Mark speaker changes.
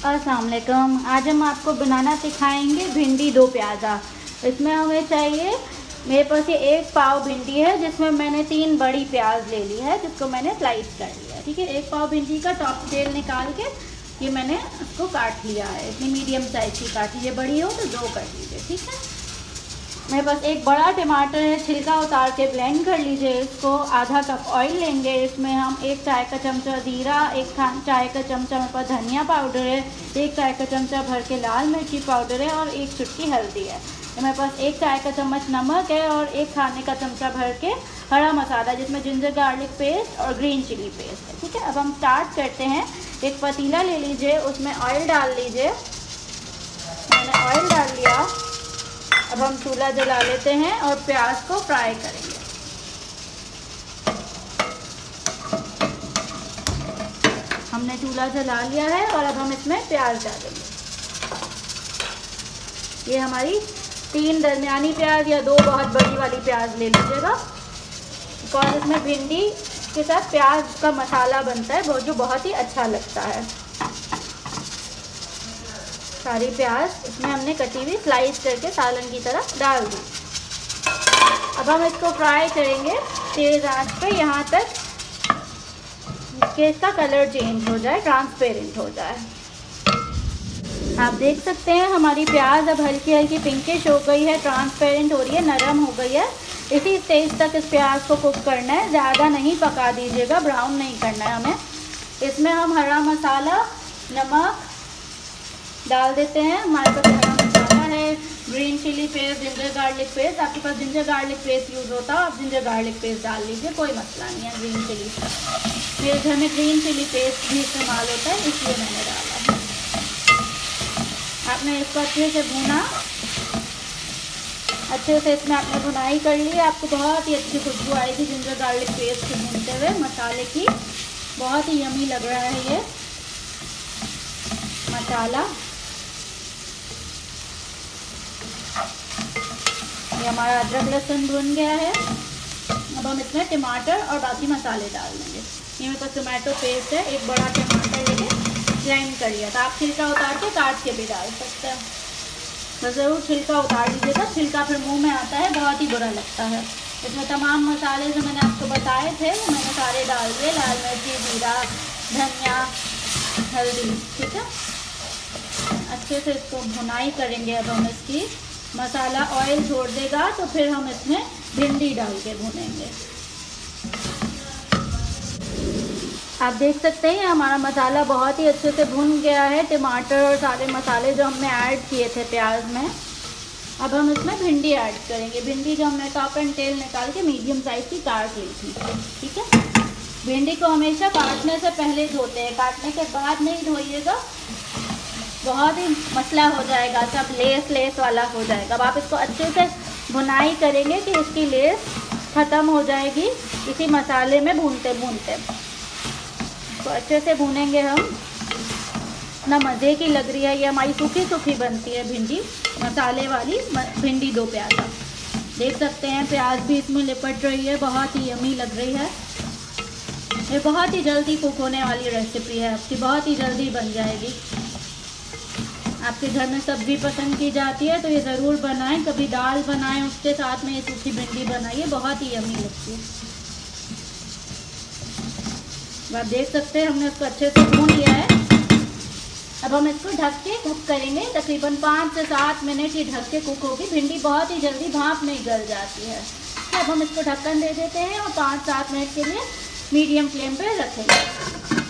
Speaker 1: अस्सलाम वालेकुम। आज हम आपको बनाना सिखाएंगे भिंडी दो प्याज़ा। इसमें हमें चाहिए, मेरे पास ये 1 पाव भिंडी है जिसमें मैंने 3 बड़ी प्याज ले ली है जिसको मैंने स्लाइस कर लिया है। ठीक है, 1 पाव भिंडी का टॉप तेल निकाल के ये मैंने उसको काट लिया है। इतनी मीडियम साइज़ की काट लीजिए, बड़ी हो तो 2 कर लीजिए। ठीक है, मेरे पास 1 बड़ा टमाटर है, छिलका उतार के ब्लेंड कर लीजिए इसको। आधा कप ऑयल लेंगे, इसमें हम 1 चाय का चमचा जीरा, 1 चाय का चमचा मेरे पास धनिया पाउडर है, 1 चाय का चमचा भर के लाल मिर्ची पाउडर है और 1 चुटकी हल्दी है। मेरे पास 1 चाय का चम्मच नमक है और 1 खाने का चमचा भर के हरा मसाला जिसमें जिंजर गार्लिक पेस्ट और ग्रीन चिली पेस्ट है। ठीक है, अब हम स्टार्ट करते हैं। एक पतीला ले लीजिए, उसमें ऑयल डाल लीजिए। मैंने ऑयल डाल लिया। अब हम चूल्हा जला लेते हैं और प्याज को फ्राई करेंगे। हमने चूल्हा जला लिया है और अब हम इसमें प्याज डालेंगे। ये हमारी 3 दरमियानी प्याज या 2 बहुत बड़ी वाली प्याज ले लीजिएगा, बिकॉज इसमें भिंडी के साथ प्याज का मसाला बनता है जो बहुत ही अच्छा लगता है। सारी प्याज इसमें हमने कटी हुई स्लाइस करके सालन की तरह डाल दी। अब हम इसको फ्राई करेंगे तेज़ आंच पे यहाँ तक कि इसका कलर चेंज हो जाए, ट्रांसपेरेंट हो जाए। आप देख सकते हैं हमारी प्याज अब हल्की हल्की पिंकिश हो गई है, ट्रांसपेरेंट हो रही है, नरम हो गई है। इसी स्टेज तक इस प्याज को कुक करना है, ज़्यादा नहीं पका दीजिएगा, ब्राउन नहीं करना है हमें। इसमें हम हरा मसाला, नमक डाल देते हैं। हमारे पास हरा मसाला है, green chilli paste, ginger garlic paste. आपके पास जिंजर गार्लिक पेस्ट यूज़ होता है, आप जिंजर गार्लिक पेस्ट डाल लीजिए, कोई मसला नहीं है। ग्रीन चिली, मेरे घर में ग्रीन चिली पेस्ट भी इस्तेमाल होता है इसलिए मैंने डाला। आपने इसको अच्छे से भूना, अच्छे से इसमें आपने भुनाई कर ली। आपको बहुत ही अच्छी खुशबू आएगी जिंजर गार्लिक पेस्ट को भूनते हुए, मसाले की। बहुत ही यमी लग रहा है ये मसाला। ये हमारा अदरक लहसुन भुन गया है। अब हम इसमें टमाटर और बाकी मसाले डाल देंगे। ये मेरे पास टमाटो पेस्ट है, 1 बड़ा टमाटर लेके ग्राइंड कर लिया था। आप छिलका उतार के काट के भी डाल सकते हैं, तो ज़रूर छिलका उतार लीजिएगा, छिलका फिर मुंह में आता है, बहुत ही बुरा लगता है। इसमें तमाम मसाले जो मैंने आपको बताए थे वो मैंने सारे डाल दिए, लाल मिर्ची, जीरा, धनिया, हल्दी। ठीक है, अच्छे से इसको भुनाई करेंगे। अब हम इसकी मसाला ऑयल छोड़ देगा तो फिर हम इसमें भिंडी डाल के भुनेंगे। आप देख सकते हैं हमारा मसाला बहुत ही अच्छे से भुन गया है, टमाटर और सारे मसाले जो हमने ऐड किए थे प्याज में। अब हम इसमें भिंडी ऐड करेंगे। भिंडी जो हमने टॉप एंड टेल निकाल के मीडियम साइज़ की काट ली थी। ठीक है, भिंडी को हमेशा काटने से पहले धोते हैं, काटने के बाद नहीं धोइएगा, बहुत ही मसला हो जाएगा, सब लेस वाला हो जाएगा। अब आप इसको अच्छे से भुनाई करेंगे कि इसकी लेस ख़त्म हो जाएगी इसी मसाले में भूनते भूनते। तो अच्छे से भूनेंगे हम। ना मज़े की लग रही है, ये हमारी सूखी सूखी बनती है भिंडी, मसाले वाली भिंडी दो प्याज़ा। देख सकते हैं प्याज भी इसमें लिपट रही है, बहुत ही यमी लग रही है। ये बहुत ही जल्दी कुक होने वाली रेसिपी है आपकी, बहुत ही जल्दी बन जाएगी। आपके घर में सब्ज़ी पसंद की जाती है तो ये ज़रूर बनाएं, कभी दाल बनाएं उसके साथ में ये सूखी भिंडी बनाइए, बहुत ही यमी लगती है। आप देख सकते हैं हमने उसको अच्छे से भून लिया है। अब हम इसको ढक के कुक करेंगे, तकरीबन 5 से 7 मिनट ये ढक के कुक होगी। भिंडी बहुत ही जल्दी भाप में गल जाती है। तो अब हम इसको ढक्कन दे देते हैं और 5-7 मिनट के लिए मीडियम फ्लेम पे रखेंगे।